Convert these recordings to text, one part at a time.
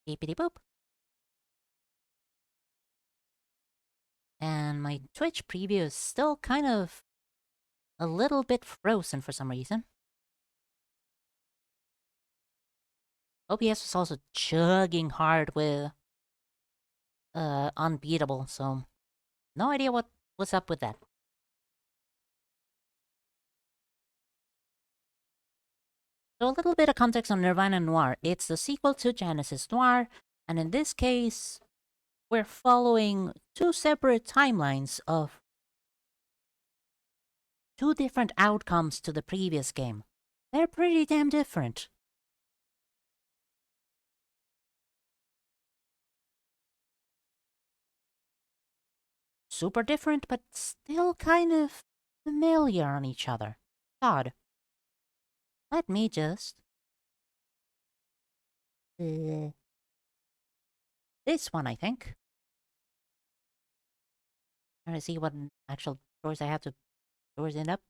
Beepity boop. And my Twitch preview is still kind of a little bit frozen for some reason. OBS was also chugging hard with Unbeatable, so no idea what's up with that. So a little bit of context on Nirvana Noir. It's the sequel to Genesis Noir, and in this case, we're following two separate timelines of two different outcomes to the previous game. They're pretty damn different. Super different, but still kind of familiar on each other. Odd. Let me just... this one, I think. Trying to see what actual doors I have to doors end up.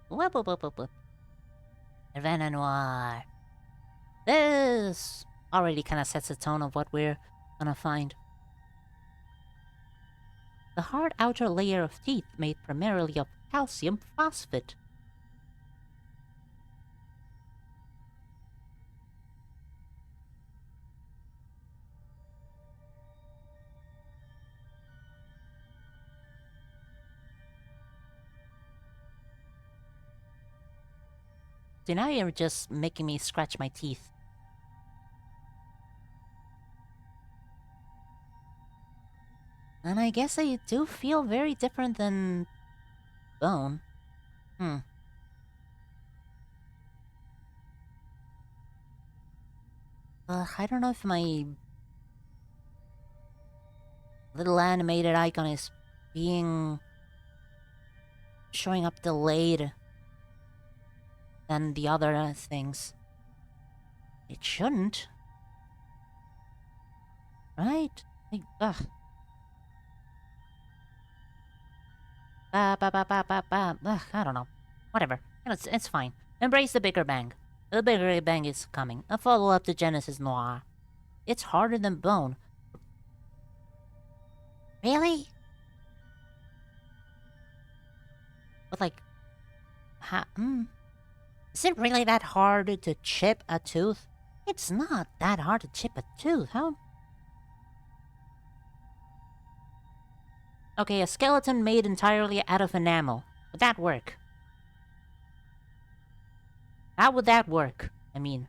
Whoop, whoop, whoop, whoop, whoop. Nirvana Noir. This already kind of sets the tone of what we're gonna find. The hard outer layer of teeth made primarily of calcium phosphate. So now you're just making me scratch my teeth. And I guess they do feel very different than bone. I don't know if my little animated icon is showing up delayed than the other things. It shouldn't. Right? Ugh. Ugh, I don't know. Whatever. It's fine. Embrace the bigger bang. The bigger bang is coming. A follow-up to Genesis Noir. It's harder than bone. Really? But like... Is it really that hard to chip a tooth? It's not that hard to chip a tooth, huh? Okay, a skeleton made entirely out of enamel. Would that work? How would that work? I mean...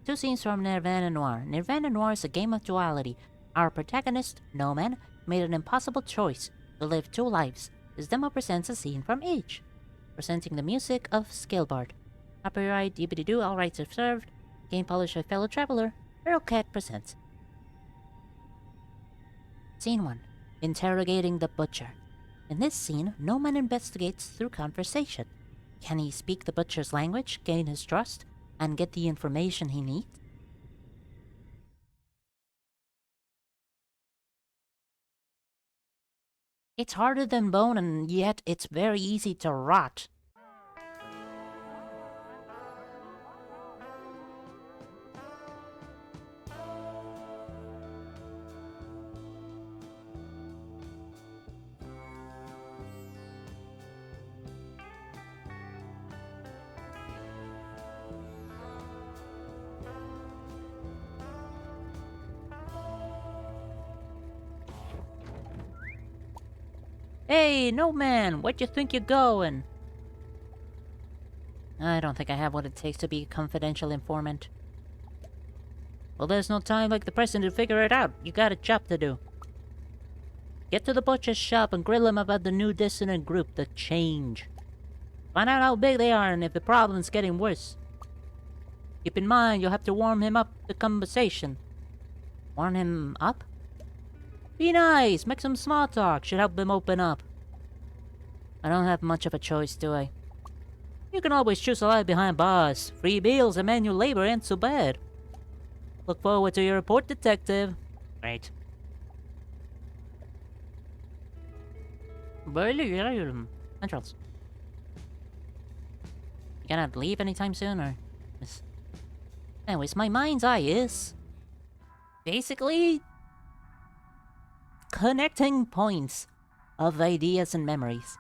Two scenes from Nirvana Noir. Nirvana Noir is a game of duality. Our protagonist, Noman, made an impossible choice to live two lives. This demo presents a scene from each. Presenting the music of Scalebard. Copyright Doo, all rights reserved. Game published by fellow traveler, Cat presents. Scene 1. Interrogating the Butcher. In this scene, Noman investigates through conversation. Can he speak the Butcher's language, gain his trust, and get the information he needs? It's harder than bone, and yet it's very easy to rot. Hey, no man, where'd you think you're going? I don't think I have what it takes to be a confidential informant. Well, there's no time like the present to figure it out. You got a job to do. Get to the butcher's shop and grill him about the new dissonant group, the Change. Find out how big they are and if the problem's getting worse. Keep in mind, you'll have to warm him up the conversation. Warm him up? Be nice, make some small talk, should help him open up. I don't have much of a choice, do I? You can always choose a life behind bars. Free meals and manual labor ain't so bad. Look forward to your report, detective. Great. Entrance. You gonna leave anytime soon, or? Anyways, my mind's eye is basically connecting points of ideas and memories.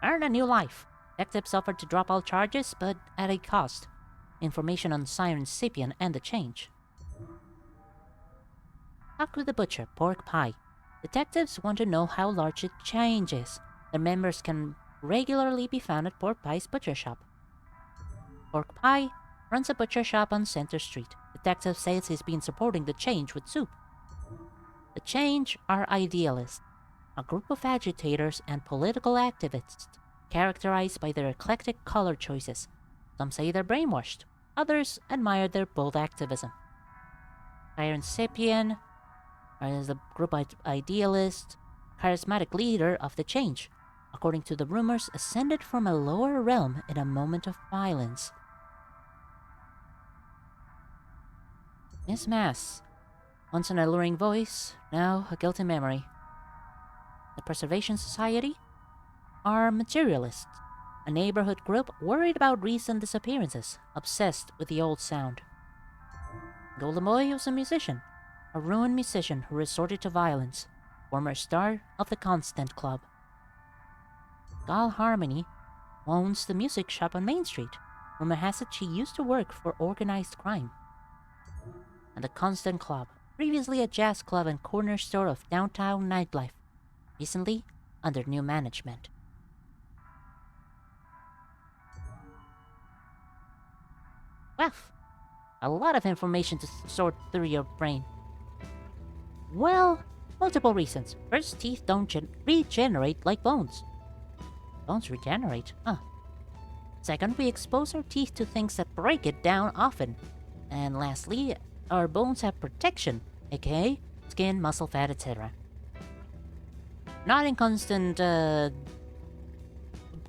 Earn a new life. Detectives offered to drop all charges, but at a cost. Information on Siren Sapien and the change. Talk with the butcher, pork pie. Detectives want to know how large the change is. Their members can regularly be found at Pork Pie's butcher shop. Pork Pie runs a butcher shop on Center Street. Detective says he's been supporting the change with soup. The change are idealists, a group of agitators and political activists characterized by their eclectic color choices. Some say they're brainwashed, others admire their bold activism. Siren Sapien is the group idealist, charismatic leader of the change, according to the rumors, ascended from a lower realm in a moment of violence. Miss Mass, once an alluring voice, now a guilty memory. The Preservation Society are materialists, a neighborhood group worried about recent disappearances, obsessed with the old sound. Golden Boy was a musician, a ruined musician who resorted to violence, former star of the Constant Club. Gal Harmony owns the music shop on Main Street. Rumor has it she used to work for organized crime. And the Constant Club, previously a jazz club and corner store of downtown nightlife, recently under new management. Well, a lot of information to sort through your brain. Well, multiple reasons. First, teeth don't regenerate like bones. Bones regenerate? Huh. Second, we expose our teeth to things that break it down often. And lastly, our bones have protection, aka skin, muscle, fat, etc. Not in constant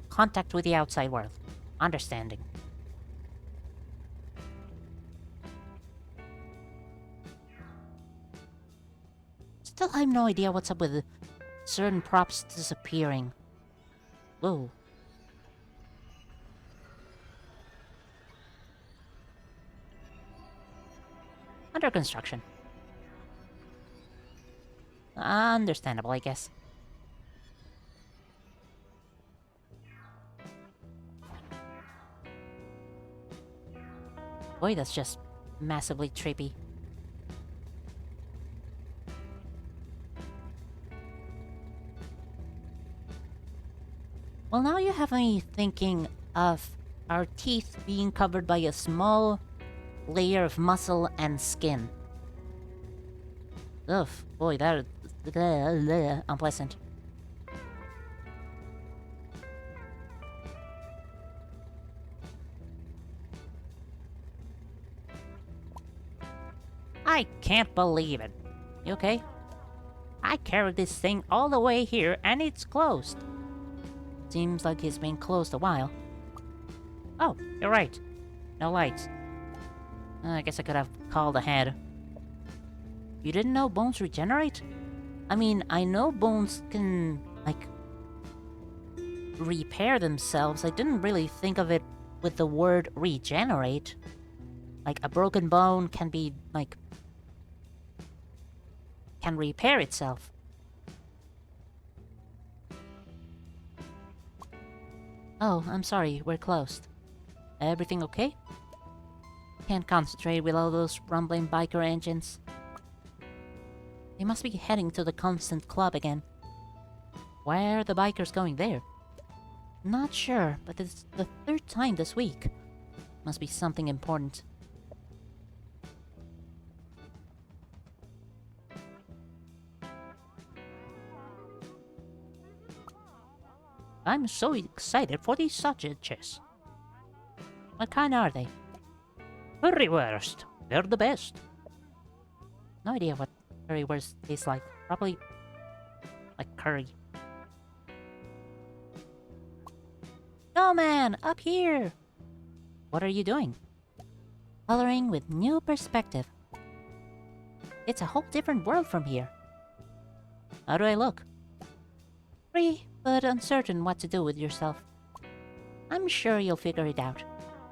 contact with the outside world. Understanding. Still have no idea what's up with certain props disappearing. Whoa. Under construction. Understandable, I guess. Boy, that's just massively trippy. Well, now you have me thinking of our teeth being covered by a small layer of muscle and skin. Ugh, boy, that unpleasant. I can't believe it. You okay? I carried this thing all the way here and it's closed. Seems like it's been closed a while. Oh, you're right. No lights. I guess I could have called ahead. You didn't know bones regenerate? I mean, I know bones can, like, repair themselves. I didn't really think of it with the word regenerate. Like, a broken bone can be, like, can repair itself. Oh, I'm sorry, we're closed. Everything okay? Can't concentrate with all those rumbling biker engines. They must be heading to the Constant Club again. Why are the bikers going there? Not sure, but it's the third time this week. Must be something important. I'm so excited for these sausages. What kind are they? Currywurst. They're the best. No idea what currywurst tastes like. Probably like curry. No man, up here! What are you doing? Coloring with new perspective. It's a whole different world from here. How do I look? Free, but uncertain what to do with yourself. I'm sure you'll figure it out.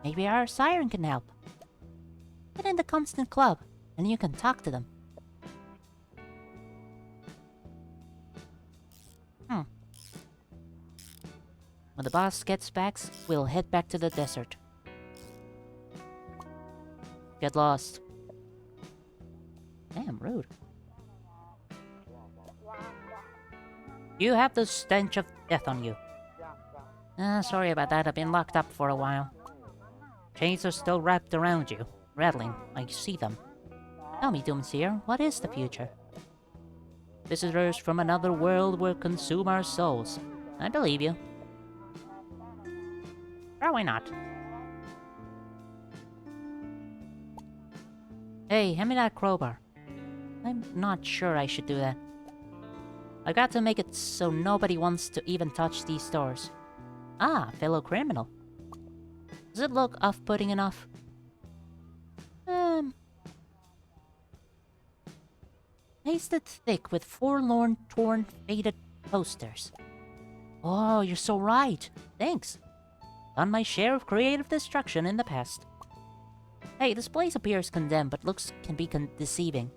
Maybe our siren can help. Get in the Constant Club, and you can talk to them. When the boss gets back, we'll head back to the desert. Get lost. Damn, rude. You have the stench of death on you. Sorry about that, I've been locked up for a while. Chains are still wrapped around you, rattling. I see them. Tell me, Doomseer, what is the future? Visitors from another world will consume our souls. I believe you. Or why not? Hey, hand me that crowbar. I'm not sure I should do that. I got to make it so nobody wants to even touch these stores. Ah, fellow criminal. Does it look off-putting enough? Pasted thick with forlorn, torn, faded posters. Oh, you're so right. Thanks. Done my share of creative destruction in the past. Hey, this place appears condemned, but looks can be deceiving.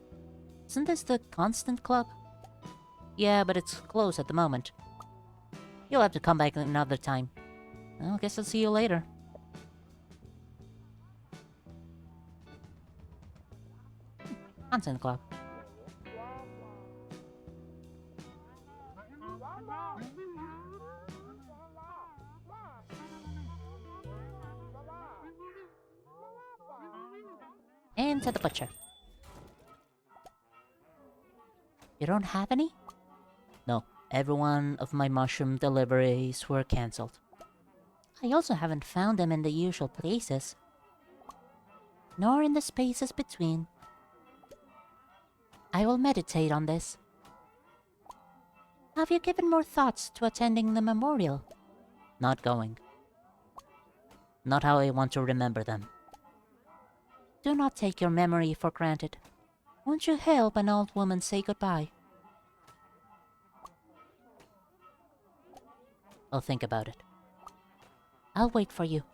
Isn't this the Constant Club? Yeah, but it's closed at the moment. You'll have to come back another time. Well, guess I'll see you later. Constant Club. And to the butcher. You don't have any? No, every one of my mushroom deliveries were cancelled. I also haven't found them in the usual places. Nor in the spaces between. I will meditate on this. Have you given more thoughts to attending the memorial? Not going. Not how I want to remember them. Do not take your memory for granted. Won't you help an old woman say goodbye? I'll think about it. I'll wait for you.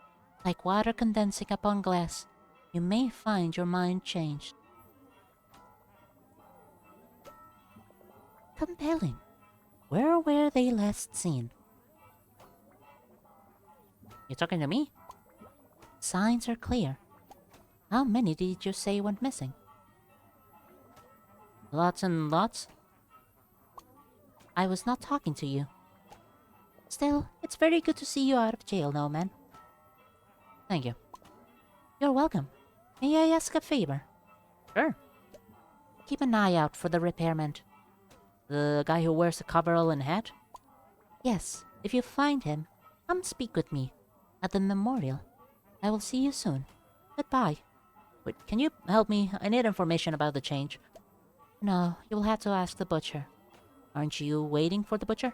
Like water condensing upon glass, you may find your mind changed. Compelling. Where were they last seen? You talking to me? Signs are clear. How many did you say went missing? Lots and lots? I was not talking to you. Still, it's very good to see you out of jail now, man. Thank you. You're welcome. May I ask a favor? Sure. Keep an eye out for the repairman. The guy who wears the coverall and hat? Yes, if you find him, come speak with me at the memorial. I will see you soon. Goodbye. Wait, can you help me? I need information about the change. No, you'll have to ask the butcher. Aren't you waiting for the butcher?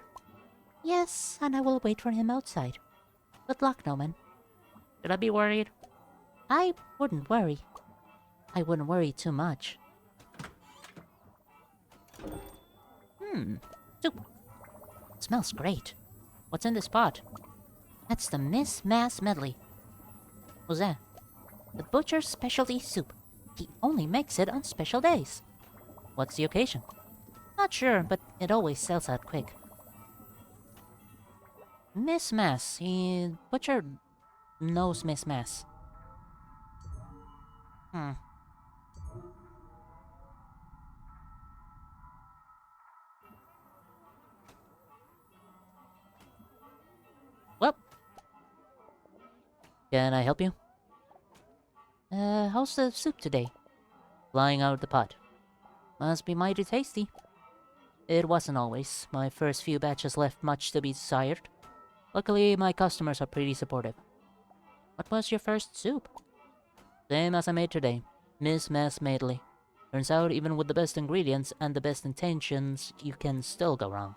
Yes, and I will wait for him outside. Good luck, Noman. Should I be worried? I wouldn't worry. I wouldn't worry too much. Soup. Smells great. What's in this pot? That's the Miss Mass medley. What's that? The butcher's specialty soup. He only makes it on special days. What's the occasion? Not sure, but it always sells out quick. Miss Mass. Butcher knows Miss Mass. Well. Can I help you? How's the soup today? Flying out of the pot. Must be mighty tasty. It wasn't always. My first few batches left much to be desired. Luckily, my customers are pretty supportive. What was your first soup? Same as I made today. Miss Mass medley. Turns out, even with the best ingredients and the best intentions, you can still go wrong.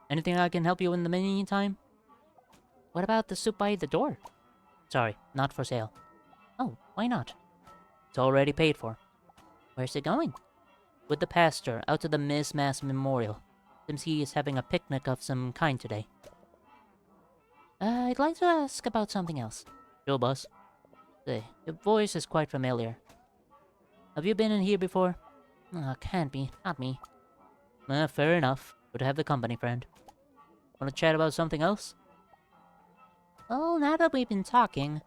Anything I can help you in the meantime? What about the soup by the door? Sorry, not for sale. Oh, why not? It's already paid for. Where's it going? With the pastor, out to the Miss Mass Memorial. Seems he is having a picnic of some kind today. I'd like to ask about something else. Sure, boss. Say, your voice is quite familiar. Have you been in here before? Can't be. Not me. Fair enough. Good to have the company, friend. Want to chat about something else? Well, now that we've been talking...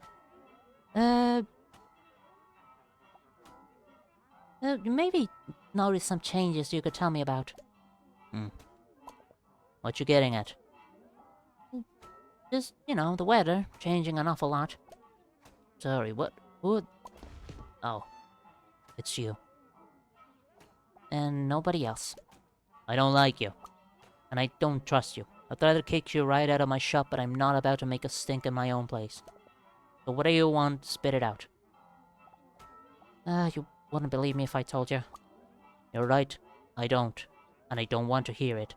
maybe notice some changes you could tell me about. What you getting at? Just, the weather changing an awful lot. Sorry, what? Who? Oh, it's you. And nobody else. I don't like you. And I don't trust you. I'd rather kick you right out of my shop, but I'm not about to make a stink in my own place. So what do you want? Spit it out. You wouldn't believe me if I told you. You're right. I don't. And I don't want to hear it.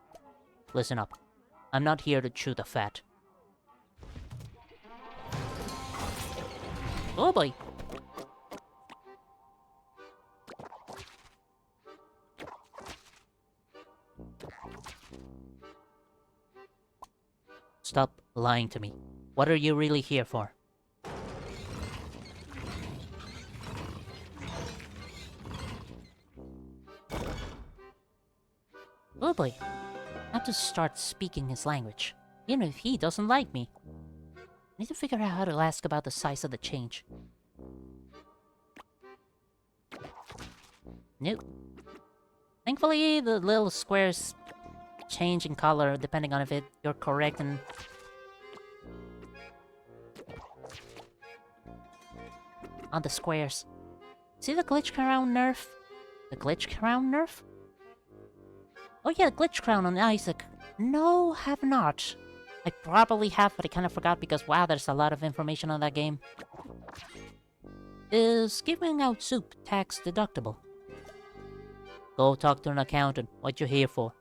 Listen up. I'm not here to chew the fat. Oh boy. Stop lying to me. What are you really here for? Oh boy. I have to start speaking his language, even if he doesn't like me. I need to figure out how to ask about the size of the change. Nope. Thankfully, the little squares change in color depending on if you're correct and... on the squares. See the glitch crown nerf? The glitch crown nerf? Oh yeah, glitch crown on Isaac. No, have not. I probably have, but I kind of forgot because wow, there's a lot of information on that game. Is giving out soup tax deductible? Go talk to an accountant. What you here for?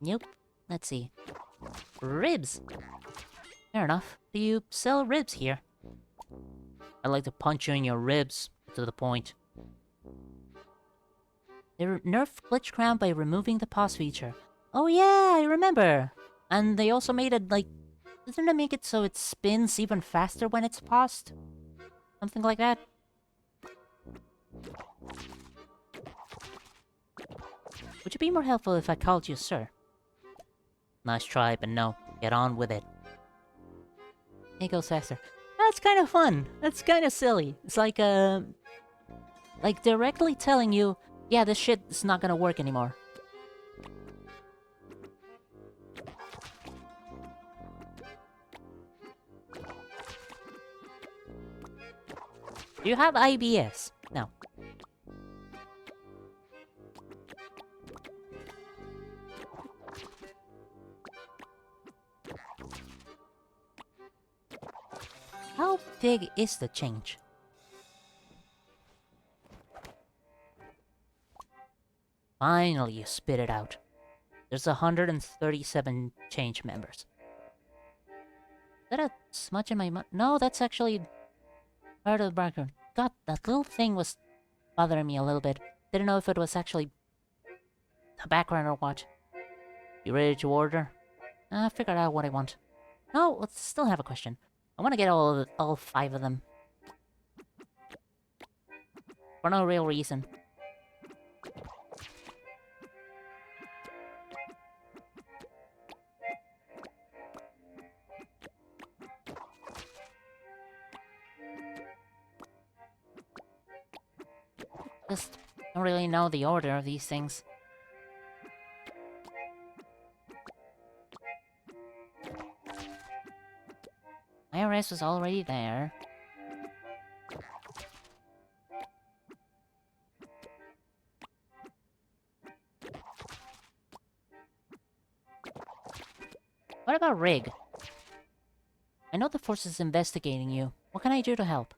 Nope. Let's see. Ribs. Fair enough. Do you sell ribs here? I'd like to punch you in your ribs. To the point. They nerfed glitch crown by removing the pause feature. Oh yeah, I remember. And they also made it like... didn't they make it so it spins even faster when it's paused? Something like that. Would you be more helpful if I called you sir? Nice try, but no. Get on with it. It goes faster. That's kind of fun. That's kind of silly. It's like, like directly telling you, yeah, this shit is not gonna work anymore. Do you have IBS? No. How big is the change? Finally, you spit it out. There's 137 change members. Is that a smudge in my No, that's actually part of the background. God, that little thing was bothering me a little bit. Didn't know if it was actually the background or what. You ready to order? I figured out what I want. No, let's still have a question. I want to get all 5 of them. For no real reason. Just don't really know the order of these things. IRS was already there. What about Rig? I know the force is investigating you. What can I do to help?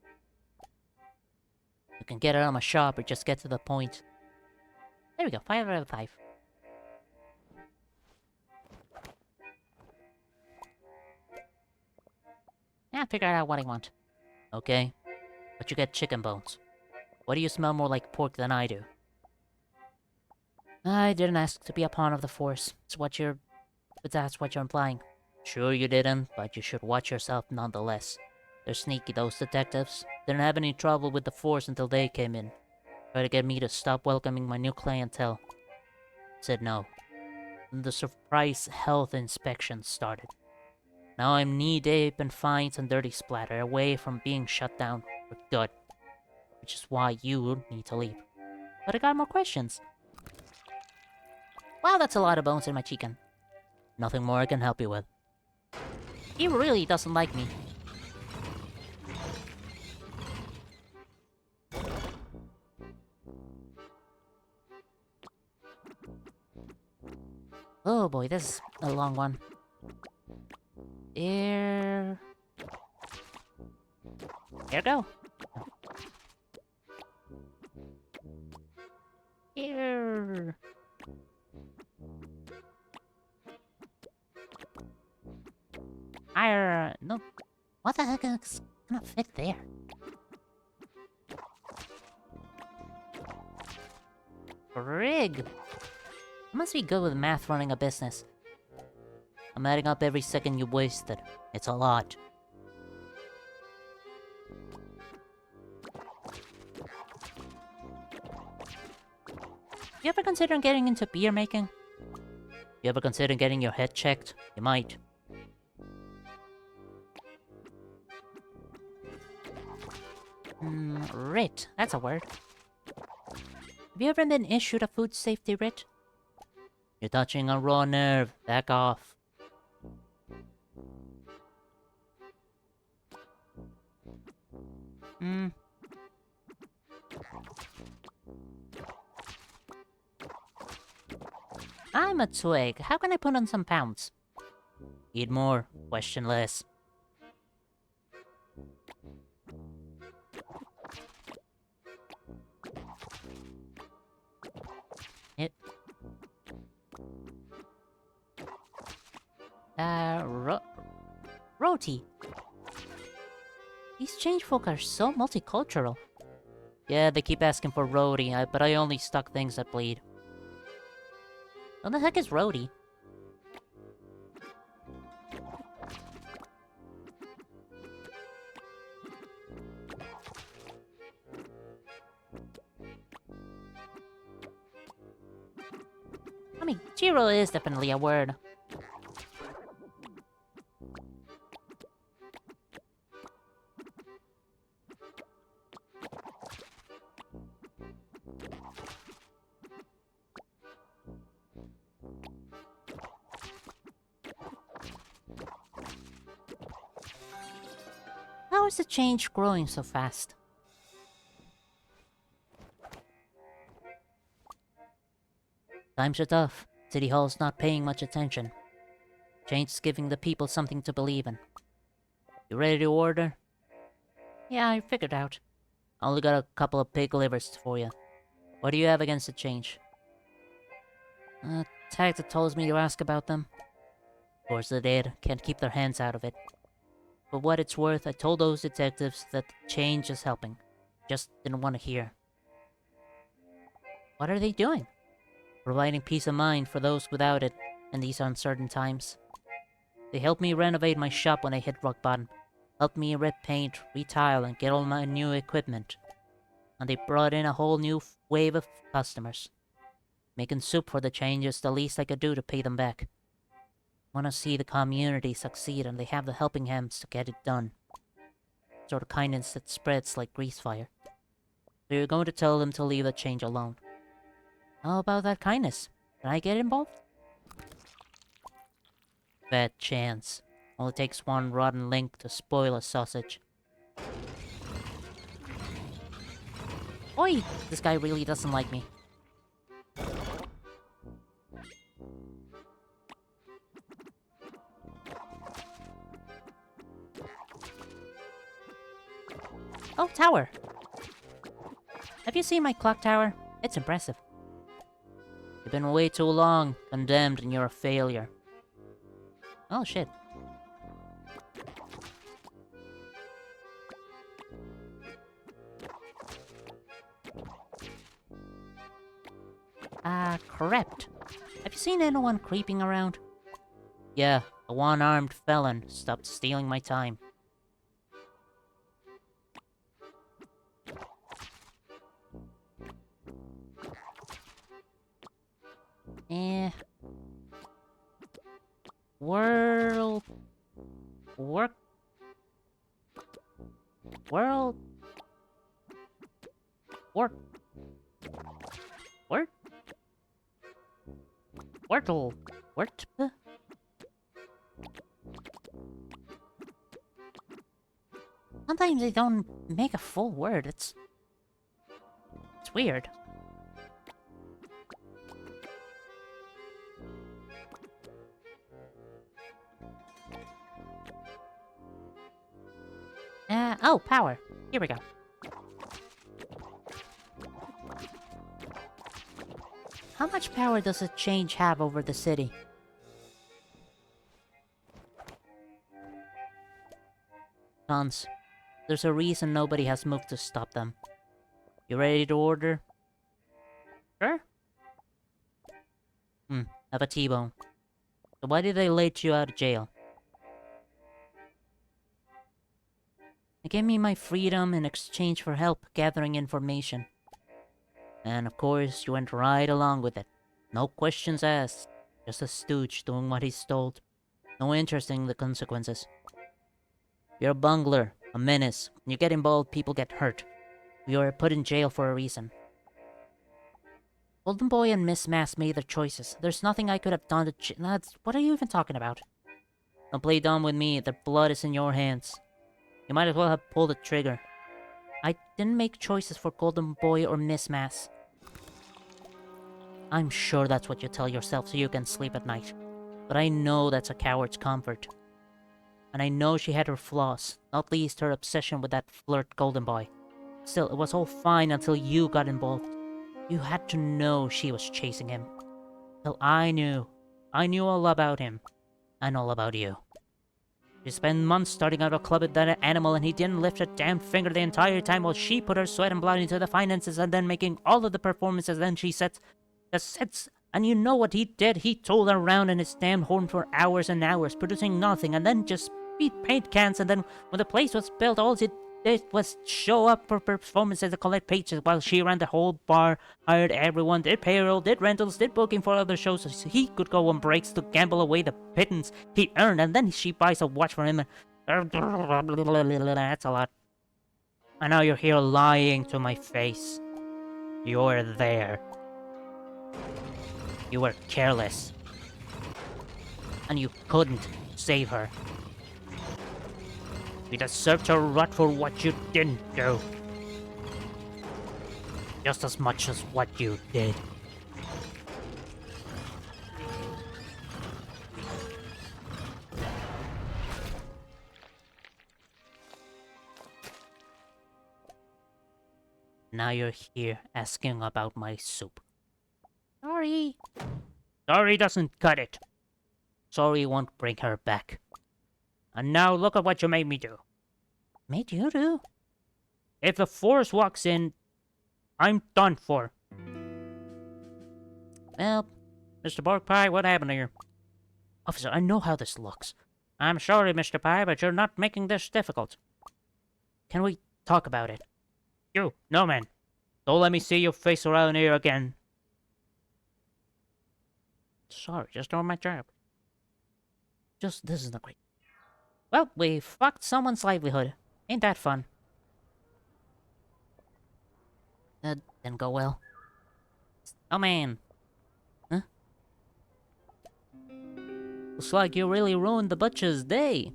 You can get out of my shop or just get to the point. There we go, 5 out of 5. I figured out what I want. Okay, but you get chicken bones. Why do you smell more like pork than I do? I didn't ask to be a pawn of the Force. But that's what you're implying. Sure you didn't, but you should watch yourself nonetheless. They're sneaky, those detectives. Didn't have any trouble with the Force until they came in. Tried to get me to stop welcoming my new clientele. Said no. Then the surprise health inspection started. Now I'm knee-deep in fines and dirty splatter, away from being shut down for good. Which is why you need to leave. But I got more questions. Wow, that's a lot of bones in my chicken. Nothing more I can help you with. He really doesn't like me. Oh boy, this is a long one. Here we go. Here. No. What the heck is gonna fit there? Frig! I must be good with math running a business. I'm adding up every second you wasted. It's a lot. You ever consider getting into beer making? You ever consider getting your head checked? You might. Writ. That's a word. Have you ever been issued a food safety writ? You're touching a raw nerve. Back off. I'm a twig. How can I put on some pounds? Eat more. Question less. Roti. These change folk are so multicultural. Yeah, they keep asking for roti, but I only stock things that bleed. What the heck is roti? I mean, Jiro is definitely a word. How is the change growing so fast? Times are tough. City Hall's not paying much attention. Change is giving the people something to believe in. You ready to order? Yeah, I figured out. I only got a couple of pig livers for you. What do you have against the change? Tag that tells me to ask about them. Of course they did. Can't keep their hands out of it. For what it's worth, I told those detectives that the change is helping. Just didn't want to hear. What are they doing? Providing peace of mind for those without it in these uncertain times. They helped me renovate my shop when I hit rock bottom. Helped me rip paint, retile, and get all my new equipment. And they brought in a whole new wave of customers. Making soup for the change is the least I could do to pay them back. Want to see the community succeed, and they have the helping hands to get it done. Sort of kindness that spreads like grease fire. So you're going to tell them to leave the change alone. How about that kindness? Can I get involved? Bad chance. Only takes one rotten link to spoil a sausage. Oi! This guy really doesn't like me. Oh, tower! Have you seen my clock tower? It's impressive. You've been way too long, condemned, and you're a failure. Oh, shit. Correct. Have you seen anyone creeping around? Yeah, a one-armed felon stopped stealing my time. Eh... World... Work... World... Work... Wort? Wordle... Wort? Sometimes they don't make a full word, it's weird. Oh, power. Here we go. How much power does a change have over the city? Tons. There's a reason nobody has moved to stop them. You ready to order? Sure. Have a T-bone. So why did they let you out of jail? They gave me my freedom in exchange for help gathering information. And of course, you went right along with it. No questions asked. Just a stooge doing what he's told. No interest in the consequences. You're a bungler, a menace. When you get involved, people get hurt. You are put in jail for a reason. Golden Boy and Miss Mass made their choices. There's nothing I could have done to what are you even talking about? Don't play dumb with me. Their blood is in your hands. You might as well have pulled the trigger. I didn't make choices for Golden Boy or Miss Mass. I'm sure that's what you tell yourself so you can sleep at night. But I know that's a coward's comfort. And I know she had her flaws, not least her obsession with that flirt Golden Boy. Still, it was all fine until you got involved. You had to know she was chasing him. Till I knew. I knew all about him. And all about you. She spent months starting out a club with that animal and he didn't lift a damn finger the entire time while she put her sweat and blood into the finances and then making all of the performances. Then she sets the sets. And you know what he did? He tooled around in his damn horn for hours and hours, producing nothing, and then just beat paint cans, and then when the place was built, all he did was show up for performances and collect paychecks while she ran the whole bar, hired everyone, did payroll, did rentals, did booking for other shows so he could go on breaks to gamble away the pittance he earned, and then she buys a watch for him. That's a lot. And now you're here lying to my face. You're there. You were careless. And you couldn't save her. You deserve to rot for what you didn't do. Just as much as what you did. Now you're here asking about my soup. Sorry. Sorry doesn't cut it. Sorry won't bring her back. And now look at what you made me do. Made you do? If the Force walks in, I'm done for. Well, Mr. Pork Pie, what happened here? Officer, I know how this looks. I'm sorry, Mr. Pie, but you're not making this difficult. Can we talk about it? You, no man. Don't let me see your face around here again. Sorry, just doing my job. This isn't great. Well, we fucked someone's livelihood. Ain't that fun? That didn't go well. Oh man. Huh? Looks like you really ruined the butcher's day.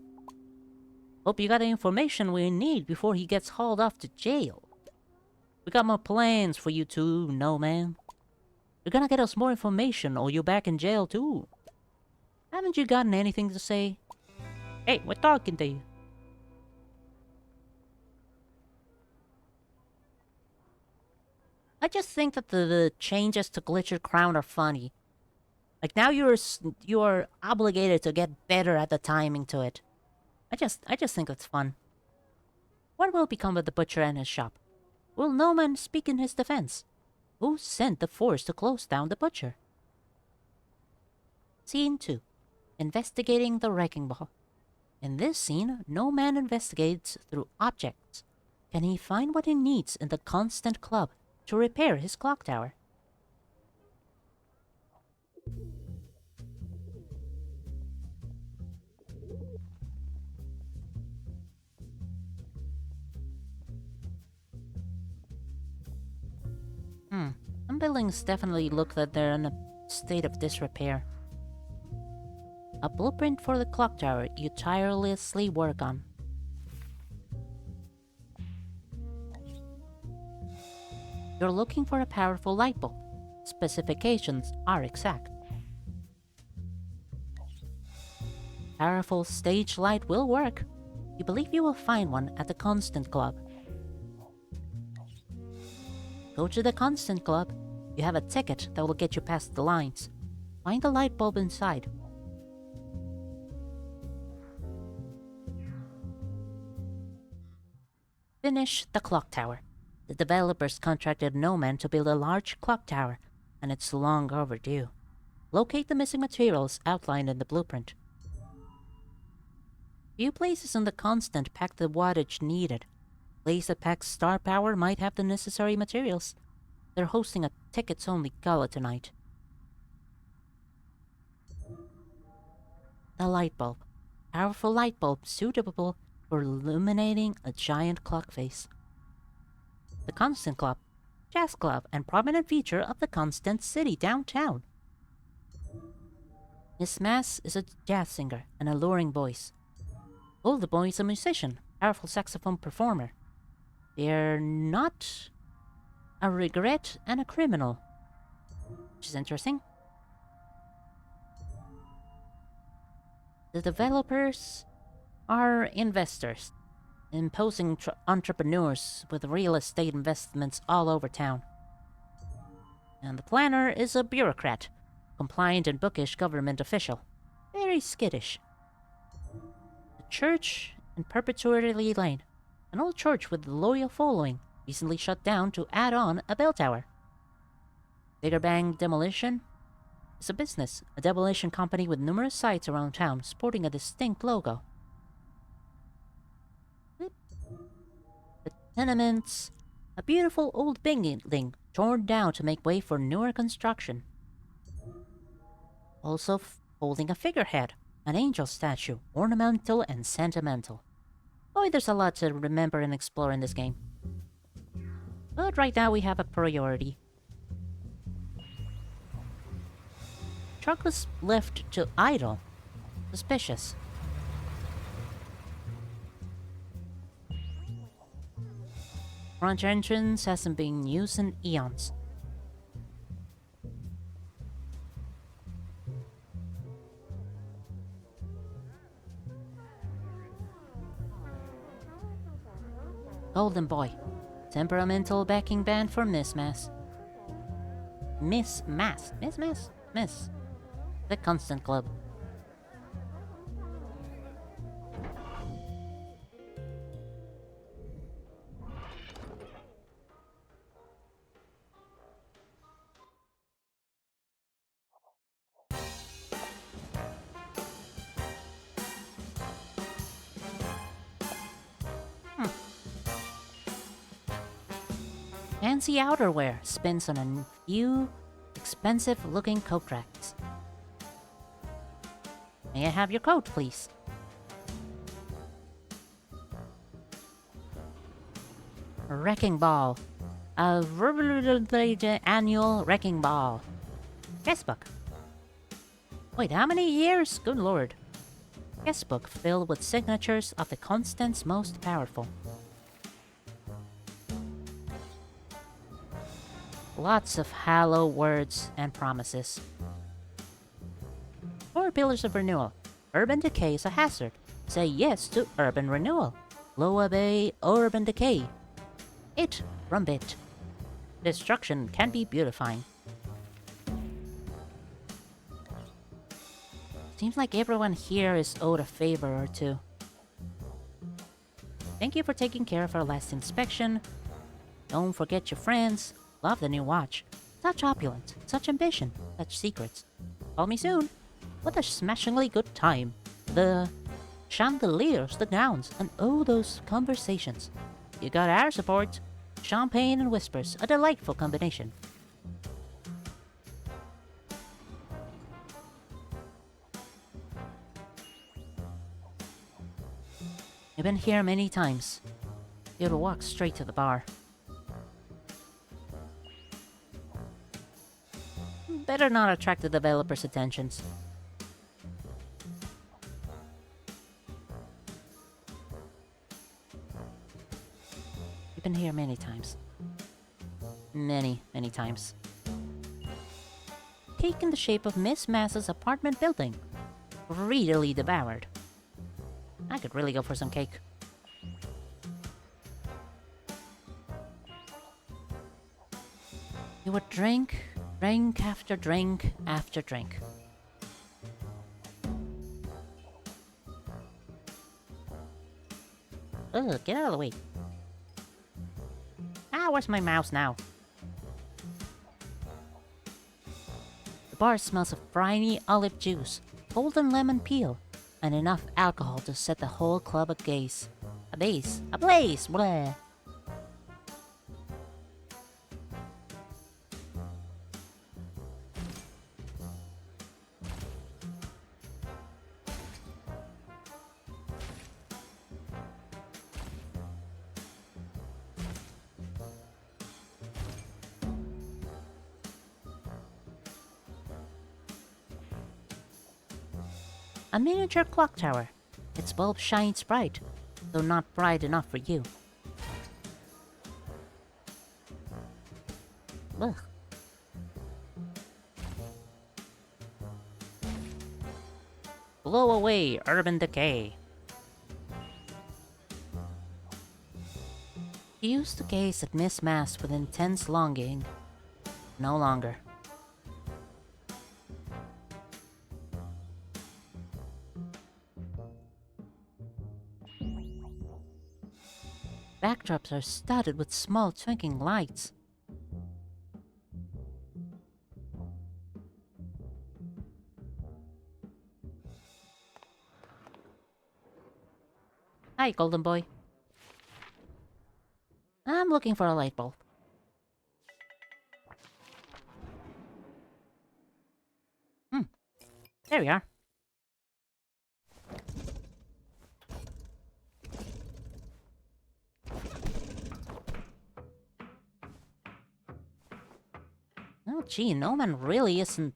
Hope you got the information we need before he gets hauled off to jail. We got more plans for you two, no man. You're gonna get us more information or you're back in jail too. Haven't you gotten anything to say? Hey, we're talking to you. I just think that the changes to Glitcher Crown are funny. Like now you're obligated to get better at the timing to it. I just think it's fun. What will become of the butcher and his shop? Will no man speak in his defense? Who sent the force to close down the butcher? Scene 2. Investigating the wrecking ball. In this scene, no man investigates through objects. Can he find what he needs in the Constant Club to repair his clock tower? Some buildings definitely look that they're in a state of disrepair. A blueprint for the clock tower you tirelessly work on. You're looking for a powerful light bulb. Specifications are exact. Powerful stage light will work. You believe you will find one at the Constant Club. Go to the Constant Club. You have a ticket that will get you past the lines. Find the light bulb inside. Finish the clock tower. The developers contracted Nomad to build a large clock tower, and it's long overdue. Locate the missing materials outlined in the blueprint. Few places in the Constant pack the wattage needed. Place that packs star power might have the necessary materials. They're hosting a tickets-only gala tonight. The light bulb. Powerful light bulb suitable for illuminating a giant clock face. The Constant Club. Jazz club and prominent feature of the Constant City downtown. Miss Mass is a jazz singer, an alluring voice. Oldboy is a musician, powerful saxophone performer. They're not a regret and a criminal, which is interesting. The developers are investors, imposing entrepreneurs with real estate investments all over town. And the planner is a bureaucrat, compliant and bookish government official, very skittish. The church in Perpetuity Lane, an old church with a loyal following, recently shut down to add on a bell tower. Bigger Bang Demolition is a business, a demolition company with numerous sites around town sporting a distinct logo. The tenements, a beautiful old building torn down to make way for newer construction. Also holding a figurehead, an angel statue, ornamental and sentimental. Boy, there's a lot to remember and explore in this game. But right now we have a priority. Truck was left to idle. Suspicious. Front entrance hasn't been used in eons. Golden Boy. Temperamental backing band for Miss Mass. Miss Mass. Miss Mass? Miss. The Constant Club. Fancy outerwear spins on a few expensive-looking coat racks. May I have your coat, please? Wrecking Ball. A annual Wrecking Ball. Guestbook. Wait, how many years? Good lord. Guestbook filled with signatures of the Constant's most powerful. Lots of hollow words and promises. 4 pillars of renewal. Urban decay is a hazard. Say yes to urban renewal. Low obey urban decay. It from bit. Destruction can be beautifying. Seems like everyone here is owed a favor or two. Thank you for taking care of our last inspection. Don't forget your friends. Love the new watch. Such opulence, such ambition, such secrets. Call me soon. What a smashingly good time. The chandeliers, the gowns, and oh, those conversations. You got our support. Champagne and whispers, a delightful combination. I've been here many times. You'd walk straight to the bar. Better not attract the developers' attentions. You've been here many times. Many, many times. Taken the shape of Miss Mass's apartment building. Greedily devoured. I could really go for some cake. You would drink after drink after drink. Ugh, get out of the way. Ah, where's my mouse now? The bar smells of briny olive juice, golden lemon peel, and enough alcohol to set the whole club ablaze. Ablaze! Blah! A miniature clock tower. Its bulb shines bright, though not bright enough for you. Ugh. Blow away urban decay. He used to gaze at Miss Mass with intense longing. No longer. Backdrops are studded with small twinkling lights. Hi, Golden Boy. I'm looking for a light bulb. There we are. Oh gee, no man really isn't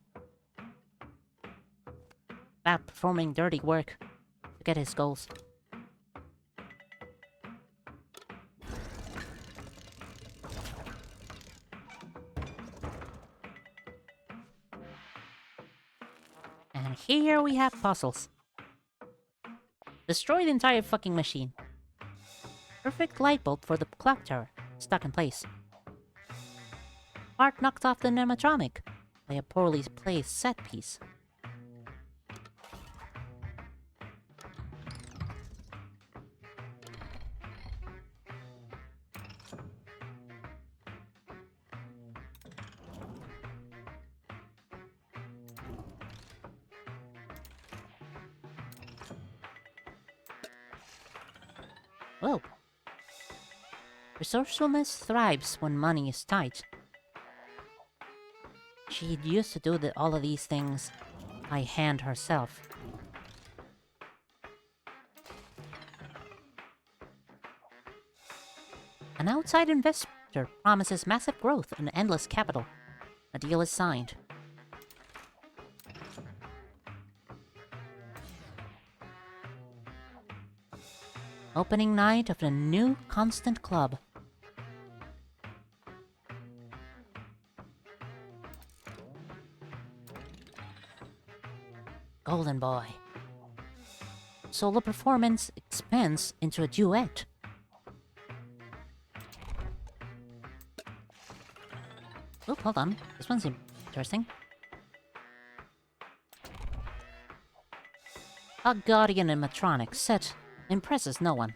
about performing dirty work to get his goals. And here we have puzzles. Destroy the entire fucking machine. Perfect light bulb for the clock tower, stuck in place. Part knocked off the animatronic by a poorly placed set piece. Whoa. Resourcefulness thrives when money is tight. She used to do all of these things by hand herself. An outside investor promises massive growth and endless capital. A deal is signed. Opening night of the new Constant Club. Golden Boy. Solo performance expands into a duet. Oh, hold on. This one's interesting. A Guardian animatronic set impresses no one.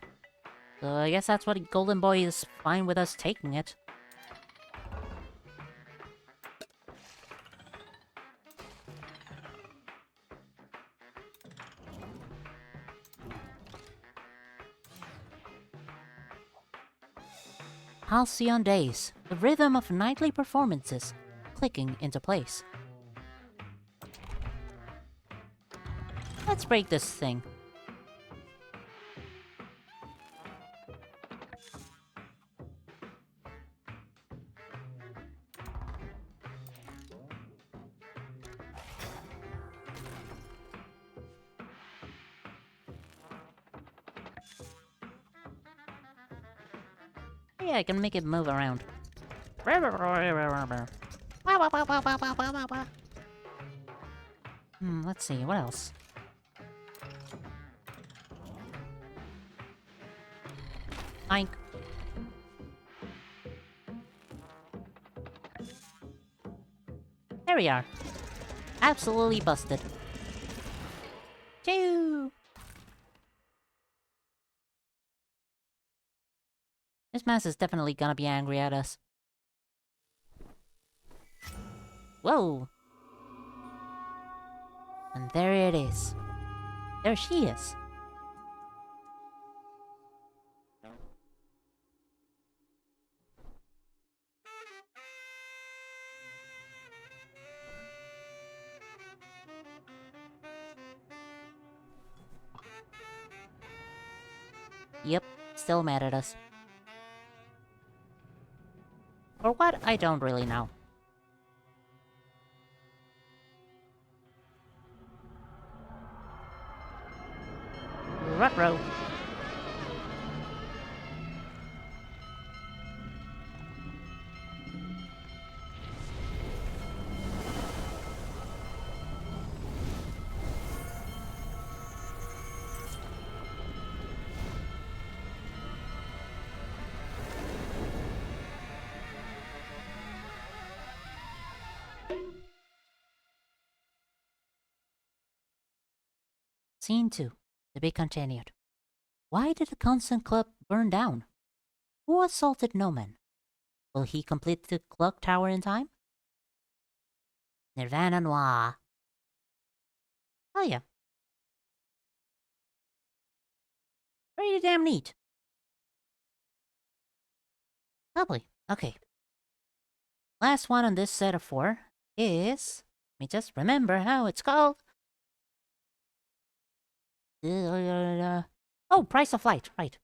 So I guess that's what Golden Boy is fine with us taking it. Halcyon days, the rhythm of nightly performances, clicking into place. Let's break this thing. Yeah, I can make it move around. Let's see, what else? Oink. There we are. Absolutely busted. Choo! This mouse is definitely gonna be angry at us. Whoa! And there it is. There she is. Yep, still mad at us. For what? I don't really know. Ruh-roh. Scene 2. To be continued. Why did the Constant Club burn down? Who assaulted Noman? Will he complete the clock tower in time? Nirvana Noir. Oh yeah. Pretty damn neat. Lovely. Okay. Last one on this set of 4 is... Let me just remember how it's called. Oh, Price of Light, right.